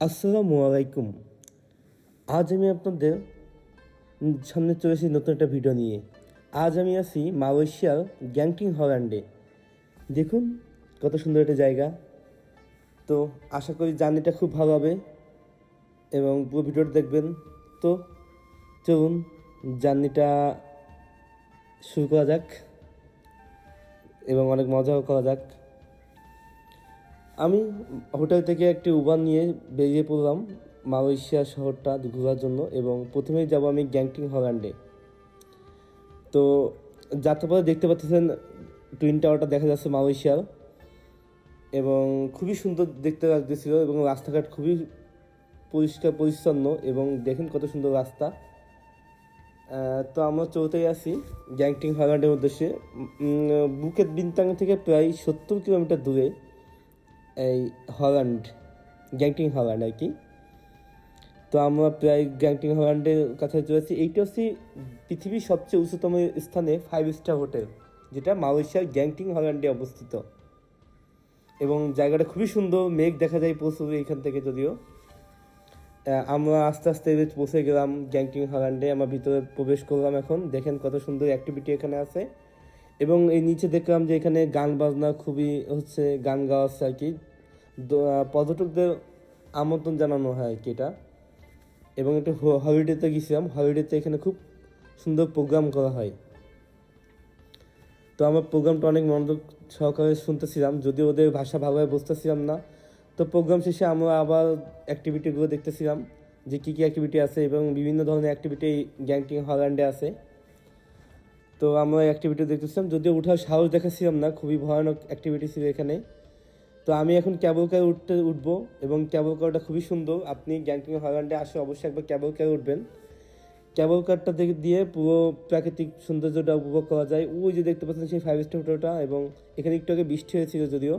আসসালামু আলাইকুম। আজ আমি আপনাদের সামনে চলে এসেছি নতুন একটা ভিডিও নিয়ে। আজ আমি আছি মালয়েশিয়ার গ্যাংটিং হল্যান্ডে। দেখুন কত সুন্দর একটা জায়গা। তো আশা করি জার্নিটা খুব ভালো হবে এবং পুরো ভিডিওটা দেখবেন। তো চলুন জার্নিটা শুরু করা যাক এবং অনেক মজাও করা যাক। আমি হোটেল থেকে একটি উবার নিয়ে বেরিয়ে পড়লাম মালয়েশিয়া শহরটা ঘোরার জন্য এবং প্রথমেই যাব আমি গ্যাংটিং হল্যান্ডে। তো যাত্রাপথে দেখতে পাচ্ছেন টুইন টাওয়ারটা দেখা যাচ্ছে মালয়েশিয়ার এবং খুবই সুন্দর দেখতে লাগতেছিল এবং রাস্তাঘাট খুবই পরিষ্কার পরিচ্ছন্ন এবং দেখেন কত সুন্দর রাস্তা। তো আমরা চলতেই আছি গ্যাংটিং হল্যান্ডের উদ্দেশ্যে। বুকেট বিন্তাং থেকে প্রায় 70 কিলোমিটার দূরে এই হল্যান্ড, গ্যাংটিং হল্যান্ড আর কি। তো আমরা প্রায় গ্যাংটিং হল্যান্ডের কাছে চলেছি। এইটা হচ্ছে পৃথিবীর সবচেয়ে উচ্চতম স্থানে 5 স্টার হোটেল, যেটা মালয়েশিয়ার গ্যাংটিং হল্যান্ডে অবস্থিত এবং জায়গাটা খুবই সুন্দর। মেঘ দেখা যায় প্রচুর এখান থেকে। যদিও আমরা আস্তে আস্তে পৌঁছে গেলাম গ্যাংটিং হল্যান্ডে। আমরা ভিতরে প্রবেশ করলাম। এখন দেখেন কত সুন্দর অ্যাক্টিভিটি এখানে আছে এবং এই নিচে দেখলাম যে এখানে গান বাজনা খুবই হচ্ছে, গান গাওয়া হচ্ছে আর কি। পর্যটকদের আমন্ত্রণ জানানো হয় আর কি এটা। এবং একটা হলিডেতে গেছিলাম। হলিডেতে এখানে খুব সুন্দর প্রোগ্রাম করা হয়। তো আমার প্রোগ্রামটা অনেক মনোযোগ সহকারে শুনতেছিলাম, যদিও ওদের ভাষা ভালোভাবে বুঝতেছিলাম না। তো প্রোগ্রাম শেষে আমরা আবার অ্যাক্টিভিটিগুলো দেখতেছিলাম যে কী কী অ্যাক্টিভিটি আছে এবং বিভিন্ন ধরনের অ্যাক্টিভিটি গ্যাংটিং হল্যান্ডে আছে। তো আমরা অ্যাক্টিভিটি দেখতেছিলাম, যদিও ওঠার সাহস দেখাচ্ছিলাম না, খুবই ভয়ানক অ্যাক্টিভিটি ছিল এখানে। তো আমি এখন ক্যাবল কারে উঠবো এবং ক্যাবল কারটা খুবই সুন্দর। আপনি গ্যাংটিং হল্যান্ডে আসলে অবশ্যই একবার ক্যাবল কারে উঠবেন। ক্যাবল কারটা দিয়ে পুরো প্রাকৃতিক সৌন্দর্যটা উপভোগ করা যায়। ওই যে দেখতে পাচ্ছেন সেই 5 স্টার হোটেলটা, এবং এখানে একটু আগে বৃষ্টি হয়েছিল যদিও।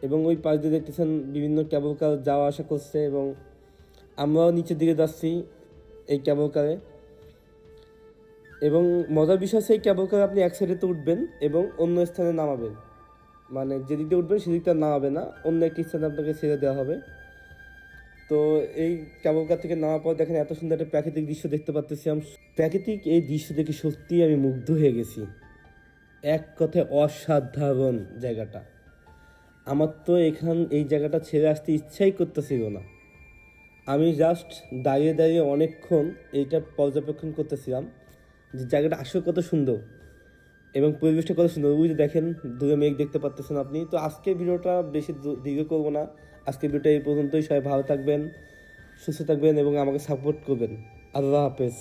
এবং ওই পাশ দিয়ে দেখতেছেন বিভিন্ন ক্যাবল কার যাওয়া আসা করছে এবং আমরাও নিচের দিকে যাচ্ছি এই ক্যাবল কারে। এবং মজার বিষয় হচ্ছে এই ক্যাবল কারে আপনি এক সাইডেতে উঠবেন এবং অন্য স্থানে নামাবেন, মানে যেদিকে উঠবেন সেদিকটা নামাবে না, অন্য একটি স্থানে আপনাকে ছেড়ে দেওয়া হবে। তো এই ক্যাবল কার থেকে নামার পর দেখেন এত সুন্দর একটা প্রাকৃতিক দৃশ্য দেখতে পাচ্ছি। প্রাকৃতিক এই দৃশ্য দেখে সত্যিই আমি মুগ্ধ হয়ে গেছি। এক কথায় অসাধারণ জায়গাটা। আমার তো এই জায়গাটা ছেড়ে আসতে ইচ্ছাই করতেছিল না। আমি জাস্ট দাঁড়িয়ে দাঁড়িয়ে অনেকক্ষণ এইটা পর্যবেক্ষণ করতেছিলাম যে জায়গাটা আসলে কত সুন্দর এবং পরিবেশটা কত সুন্দর। ওই যে দেখেন দূরে মেঘ দেখতে পাচ্ছেন আপনি। তো আজকের ভিডিওটা বেশি দীর্ঘ করবো না। আজকের ভিডিওটা এই পর্যন্তই। সবাই ভালো থাকবেন, সুস্থ থাকবেন এবং আমাকে সাপোর্ট করবেন। আল্লাহ হাফেজ।